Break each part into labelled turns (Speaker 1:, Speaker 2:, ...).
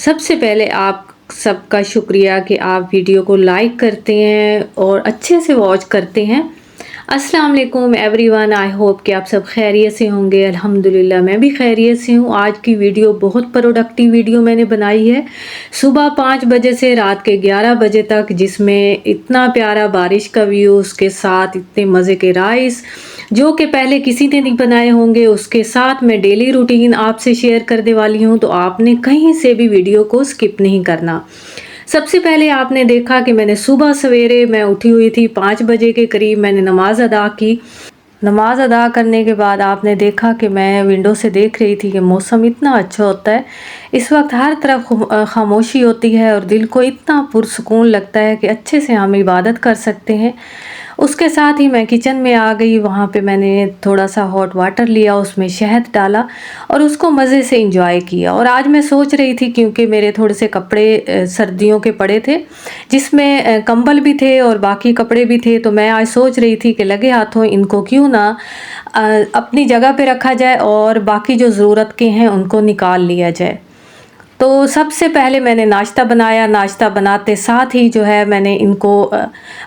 Speaker 1: सबसे पहले आप सबका शुक्रिया कि आप वीडियो को लाइक करते हैं और अच्छे से वॉच करते हैं। अस्सलाम वालेकुम एवरीवन, आई होप कि आप सब खैरियत से होंगे। अल्हम्दुलिल्लाह मैं भी खैरियत से हूँ। आज की वीडियो बहुत प्रोडक्टिव वीडियो मैंने बनाई है, सुबह 5 बजे से रात के 11 बजे तक, जिसमें इतना प्यारा बारिश का व्यू, उसके साथ इतने मज़े के राइस जो कि पहले किसी ने नहीं बनाए होंगे, उसके साथ मैं डेली रूटीन आपसे शेयर करने वाली हूँ। तो आपने कहीं से भी वीडियो को स्किप नहीं करना। सबसे पहले आपने देखा कि मैंने सुबह सवेरे मैं उठी हुई थी 5 बजे के करीब, मैंने नमाज़ अदा की। नमाज़ अदा करने के बाद आपने देखा कि मैं विंडो से देख रही थी कि मौसम इतना अच्छा होता है। इस वक्त हर तरफ खामोशी होती है और दिल को इतना पुरसुकून लगता है कि अच्छे से हम इबादत कर सकते हैं। उसके साथ ही मैं किचन में आ गई। वहाँ पे मैंने थोड़ा सा हॉट वाटर लिया, उसमें शहद डाला और उसको मज़े से इंजॉय किया। और आज मैं सोच रही थी, क्योंकि मेरे थोड़े से कपड़े सर्दियों के पड़े थे, जिसमें कंबल भी थे और बाकी कपड़े भी थे, तो मैं आज सोच रही थी कि लगे हाथों इनको क्यों ना अपनी जगह पे रखा जाए और बाकी जो ज़रूरत के हैं उनको निकाल लिया जाए। तो सबसे पहले मैंने नाश्ता बनाया। नाश्ता बनाते साथ ही जो है मैंने इनको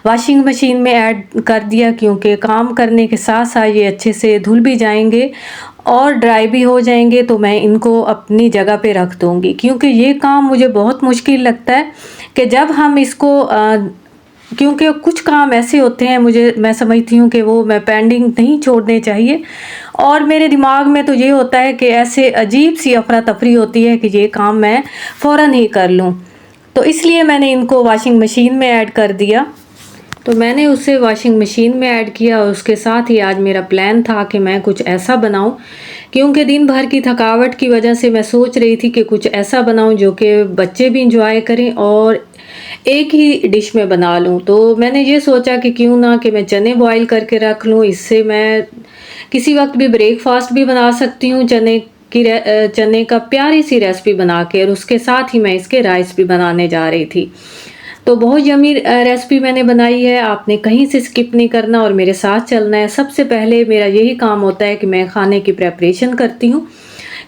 Speaker 1: वॉशिंग मशीन में ऐड कर दिया, क्योंकि काम करने के साथ साथ ये अच्छे से धुल भी जाएंगे और ड्राई भी हो जाएंगे। तो मैं इनको अपनी जगह पे रख दूँगी, क्योंकि ये काम मुझे बहुत मुश्किल लगता है कि जब हम इसको क्योंकि कुछ काम ऐसे होते हैं, मैं समझती हूँ कि वो मैं पेंडिंग नहीं छोड़ने चाहिए, और मेरे दिमाग में तो ये होता है कि ऐसे अजीब सी अफरा तफरी होती है कि ये काम मैं फ़ौरन ही कर लूँ। तो इसलिए मैंने इनको वॉशिंग मशीन में ऐड कर दिया। तो मैंने उसे वॉशिंग मशीन में ऐड किया और उसके साथ ही आज मेरा प्लान था कि मैं कुछ ऐसा बनाऊं, क्योंकि दिन भर की थकावट की वजह से मैं सोच रही थी कि कुछ ऐसा बनाऊं जो कि बच्चे भी इंजॉय करें और एक ही डिश में बना लूं। तो मैंने ये सोचा कि क्यों ना कि मैं चने बॉईल करके रख लूं, इससे मैं किसी वक्त भी ब्रेकफास्ट भी बना सकती हूँ चने का प्यारी सी रेसिपी बना के, और उसके साथ ही मैं इसके राइस भी बनाने जा रही थी। तो बहुत यमी रेसिपी मैंने बनाई है, आपने कहीं से स्किप नहीं करना और मेरे साथ चलना है। सबसे पहले मेरा यही काम होता है कि मैं खाने की प्रेपरेशन करती हूँ,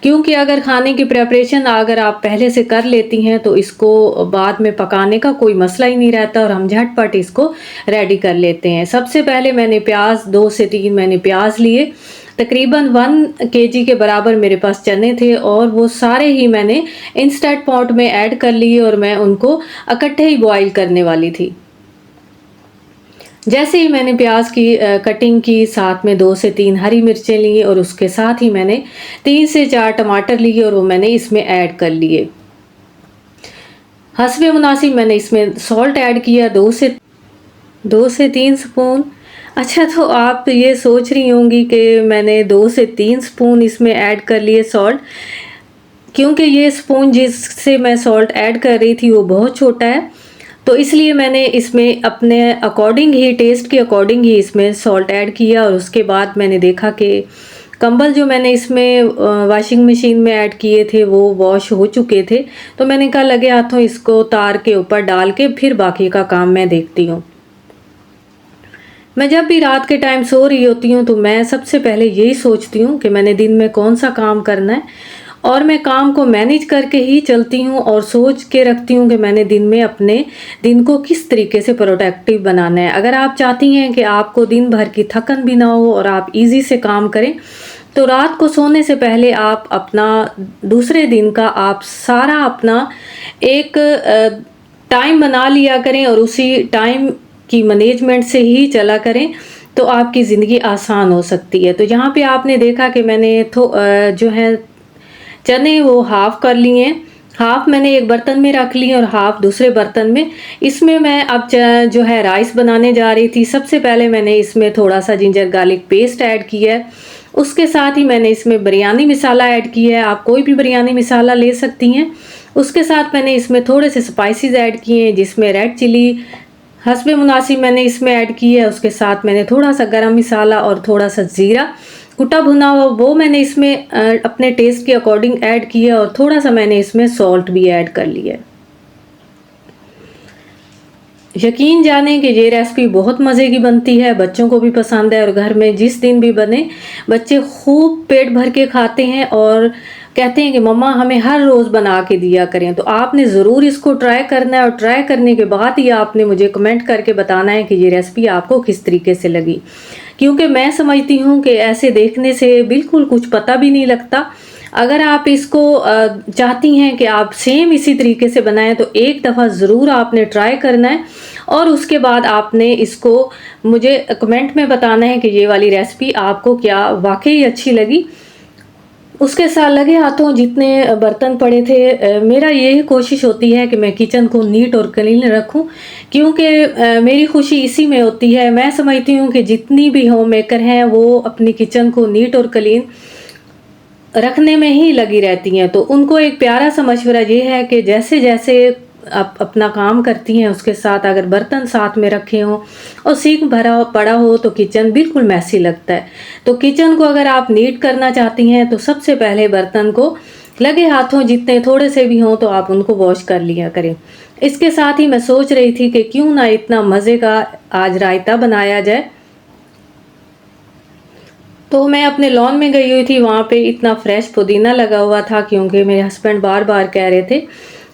Speaker 1: क्योंकि अगर खाने की प्रेपरेशन अगर आप पहले से कर लेती हैं तो इसको बाद में पकाने का कोई मसला ही नहीं रहता और हम झटपट इसको रेडी कर लेते हैं। सबसे पहले मैंने प्याज 2 से 3 मैंने प्याज लिए, तकरीबन 1 केजी के बराबर मेरे पास चने थे और वो सारे ही मैंने इंस्टेंट पॉट में ऐड कर लिए और मैं उनको इकट्ठे ही बॉईल करने वाली थी। जैसे ही मैंने प्याज की कटिंग की, साथ में 2 से 3 हरी मिर्चें ली और उसके साथ ही मैंने 3 से 4 टमाटर लिए और वो मैंने इसमें ऐड कर लिए। हस्बे मुनासिब मैंने इसमें सॉल्ट ऐड किया 2 से 3 स्पून। अच्छा, तो आप ये सोच रही होंगी कि मैंने 2 से 3 स्पून इसमें ऐड कर लिए सॉल्ट, क्योंकि ये स्पून जिससे मैं सॉल्ट ऐड कर रही थी वो बहुत छोटा है, तो इसलिए मैंने इसमें अपने अकॉर्डिंग ही, टेस्ट के अकॉर्डिंग ही इसमें सॉल्ट ऐड किया। और उसके बाद मैंने देखा कि कंबल जो मैंने इसमें वॉशिंग मशीन में ऐड किए थे वो वॉश हो चुके थे, तो मैंने कहा लगे हाथों इसको तार के ऊपर डाल के फिर बाकी का काम मैं देखती हूँ। मैं जब भी रात के टाइम सो रही होती हूँ तो मैं सबसे पहले यही सोचती हूँ कि मैंने दिन में कौन सा काम करना है, और मैं काम को मैनेज करके ही चलती हूँ और सोच के रखती हूँ कि मैंने दिन में अपने दिन को किस तरीके से प्रोडक्टिव बनाना है। अगर आप चाहती हैं कि आपको दिन भर की थकन भी ना हो और आप इजी से काम करें, तो रात को सोने से पहले आप अपना दूसरे दिन का आप सारा अपना एक टाइम बना लिया करें और उसी टाइम की मैनेजमेंट से ही चला करें, तो आपकी ज़िंदगी आसान हो सकती है। तो यहाँ पे आपने देखा कि मैंने जो है चने वो हाफ कर लिए, हाफ मैंने एक बर्तन में रख लिए और हाफ दूसरे बर्तन में। इसमें मैं अब जो है राइस बनाने जा रही थी। सबसे पहले मैंने इसमें थोड़ा सा जिंजर गार्लिक पेस्ट ऐड किया है, उसके साथ ही मैंने इसमें बिरयानी मसाला ऐड किया है, आप कोई भी बिरयानी मसाला ले सकती हैं। उसके साथ मैंने इसमें थोड़े से स्पाइसेस ऐड किए हैं, जिसमें रेड चिली हस्बे मुनासिब मैंने इसमें ऐड की है। उसके साथ मैंने थोड़ा सा गरम मसाला और थोड़ा सा ज़ीरा कुटा भुना हुआ वो मैंने इसमें अपने टेस्ट के अकॉर्डिंग ऐड किया, और थोड़ा सा मैंने इसमें सॉल्ट भी ऐड कर लिया। यकीन जाने कि ये रेसिपी बहुत मज़े की बनती है, बच्चों को भी पसंद है और घर में जिस दिन भी बने बच्चे खूब पेट भर के खाते हैं और कहते हैं कि मम्मा हमें हर रोज़ बना के दिया करें। तो आपने ज़रूर इसको ट्राई करना है और ट्राई करने के बाद ही आपने मुझे कमेंट करके बताना है कि ये रेसिपी आपको किस तरीके से लगी। क्योंकि मैं समझती हूँ कि ऐसे देखने से बिल्कुल कुछ पता भी नहीं लगता। अगर आप इसको चाहती हैं कि आप सेम इसी तरीके से बनाएं तो एक दफ़ा ज़रूर आपने ट्राई करना है और उसके बाद आपने इसको मुझे कमेंट में बताना है कि ये वाली रेसिपी आपको क्या वाकई अच्छी लगी। उसके साथ लगे हाथों जितने बर्तन पड़े थे, मेरा यही कोशिश होती है कि मैं किचन को नीट और क्लीन रखूं, क्योंकि मेरी खुशी इसी में होती है। मैं समझती हूं कि जितनी भी होम मेकर हैं वो अपनी किचन को नीट और क्लीन रखने में ही लगी रहती हैं। तो उनको एक प्यारा सा मशवरा ये है कि जैसे जैसे आप अपना काम करती हैं उसके साथ अगर बर्तन साथ में रखे हों और सिंक भरा पड़ा हो तो किचन बिल्कुल मैसी लगता है। तो किचन को अगर आप नीट करना चाहती हैं तो सबसे पहले बर्तन को लगे हाथों जितने थोड़े से भी हों तो आप उनको वॉश कर लिया करें। इसके साथ ही मैं सोच रही थी कि क्यों ना इतना मज़े का आज रायता बनाया जाए। तो मैं अपने लॉन में गई हुई थी, वहाँ पे इतना फ्रेश पुदीना लगा हुआ था, क्योंकि मेरे हस्बैंड बार बार कह रहे थे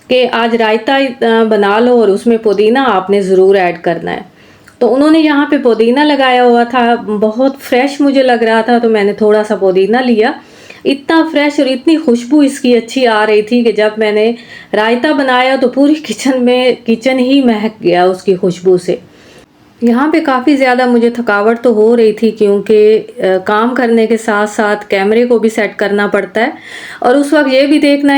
Speaker 1: कि आज रायता बना लो और उसमें पुदीना आपने ज़रूर ऐड करना है। तो उन्होंने यहाँ पे पुदीना लगाया हुआ था, बहुत फ्रेश मुझे लग रहा था, तो मैंने थोड़ा सा पुदीना लिया। इतना फ्रेश और इतनी खुशबू इसकी अच्छी आ रही थी कि जब मैंने रायता बनाया तो पूरी किचन ही महक गया उसकी खुशबू से। यहाँ पे काफ़ी ज़्यादा मुझे थकावट तो हो रही थी, क्योंकि काम करने के साथ साथ कैमरे को भी सेट करना पड़ता है और उस वक्त ये भी देखना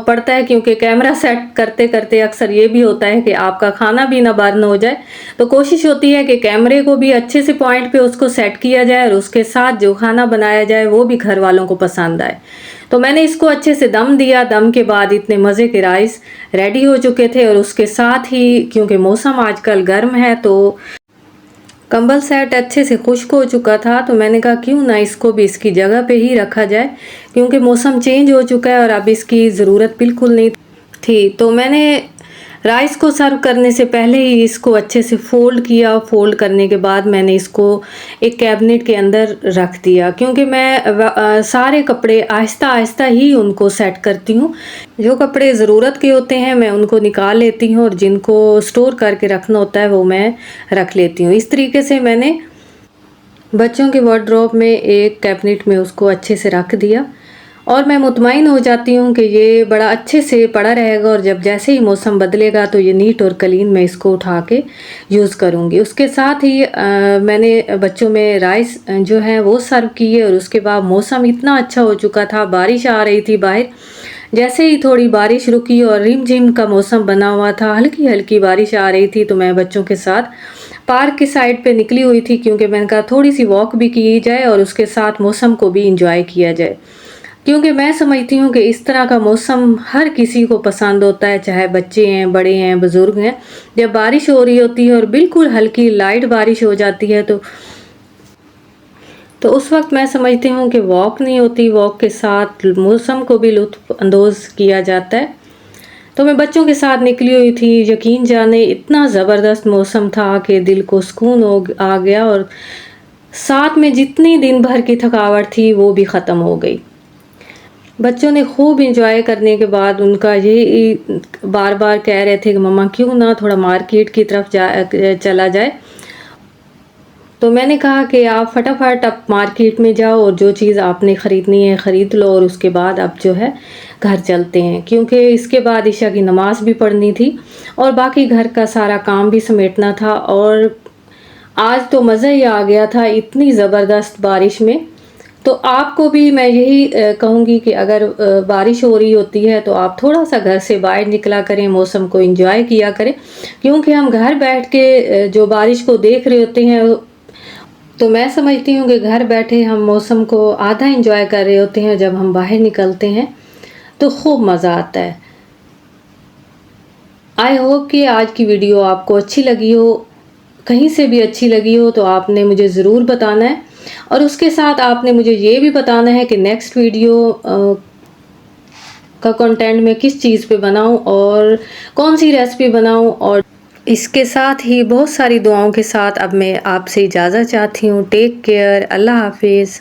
Speaker 1: पड़ता है, क्योंकि कैमरा सेट करते करते अक्सर ये भी होता है कि आपका खाना भी ना बर्न हो जाए। तो कोशिश होती है कि कैमरे को भी अच्छे से पॉइंट पे उसको सेट किया जाए और उसके साथ जो खाना बनाया जाए वो भी घर वालों को पसंद आए। तो मैंने इसको अच्छे से दम दिया। दम के बाद इतने मज़े के राइस रेडी हो चुके थे और उसके साथ ही क्योंकि मौसम आजकल गर्म है तो कंबल सेट अच्छे से खुश्क हो चुका था, तो मैंने कहा क्यों ना इसको भी इसकी जगह पे ही रखा जाए, क्योंकि मौसम चेंज हो चुका है और अब इसकी ज़रूरत बिल्कुल नहीं थी। तो मैंने राइस को सर्व करने से पहले ही इसको अच्छे से फ़ोल्ड किया। फ़ोल्ड करने के बाद मैंने इसको एक कैबिनेट के अंदर रख दिया, क्योंकि मैं सारे कपड़े आहिस्ता आहिस्ता ही उनको सेट करती हूँ। जो कपड़े ज़रूरत के होते हैं मैं उनको निकाल लेती हूँ और जिनको स्टोर करके रखना होता है वो मैं रख लेती हूँ। इस तरीके से मैंने बच्चों के वार्डरोब में एक कैबिनेट में उसको अच्छे से रख दिया और मैं मुतमईन हो जाती हूँ कि ये बड़ा अच्छे से पड़ा रहेगा और जब जैसे ही मौसम बदलेगा तो ये नीट और क्लीन मैं इसको उठा के यूज़ करूँगी। उसके साथ ही मैंने बच्चों में राइस जो है वो सर्व किए और उसके बाद मौसम इतना अच्छा हो चुका था, बारिश आ रही थी बाहर। जैसे ही थोड़ी बारिश रुकी और रिमझिम का मौसम बना हुआ था, हल्की हल्की बारिश आ रही थी, तो मैं बच्चों के साथ पार्क की साइड पे निकली हुई थी, क्योंकि मैंने कहा थोड़ी सी वॉक भी की जाए और उसके साथ मौसम को भी इंजॉय किया जाए। क्योंकि मैं समझती हूँ कि इस तरह का मौसम हर किसी को पसंद होता है, चाहे बच्चे हैं, बड़े हैं, बुज़ुर्ग हैं। जब बारिश हो रही होती है और बिल्कुल हल्की लाइट बारिश हो जाती है तो उस वक्त मैं समझती हूँ कि वॉक नहीं होती, वॉक के साथ मौसम को भी लुत्फ़ अंदोज़ किया जाता है। तो मैं बच्चों के साथ निकली हुई थी। यकीन जाने इतना ज़बरदस्त मौसम था कि दिल को सुकून आ गया और साथ में जितनी दिन भर की थकावट थी वो भी ख़त्म हो गई। बच्चों ने खूब इंजॉय करने के बाद उनका यही बार बार कह रहे थे कि मम्मा क्यों ना थोड़ा मार्केट की तरफ चला जाए। तो मैंने कहा कि आप फटाफट अब मार्केट में जाओ और जो चीज़ आपने ख़रीदनी है ख़रीद लो और उसके बाद अब जो है घर चलते हैं, क्योंकि इसके बाद ईशा की नमाज़ भी पढ़नी थी और बाकी घर का सारा काम भी समेटना था। और आज तो मज़ा ही आ गया था इतनी ज़बरदस्त बारिश में। तो आपको भी मैं यही कहूँगी कि अगर बारिश हो रही होती है तो आप थोड़ा सा घर से बाहर निकला करें, मौसम को एंजॉय किया करें, क्योंकि हम घर बैठ के जो बारिश को देख रहे होते हैं तो मैं समझती हूँ कि घर बैठे हम मौसम को आधा एंजॉय कर रहे होते हैं। जब हम बाहर निकलते हैं तो खूब मज़ा आता है। आई होप कि आज की वीडियो आपको अच्छी लगी हो, कहीं से भी अच्छी लगी हो तो आपने मुझे ज़रूर बताना है और उसके साथ आपने मुझे ये भी बताना है कि नेक्स्ट वीडियो का कंटेंट मैं किस चीज़ पे बनाऊं और कौन सी रेसिपी बनाऊं। और इसके साथ ही बहुत सारी दुआओं के साथ अब मैं आपसे इजाज़त चाहती हूँ। टेक केयर, अल्लाह हाफिज़।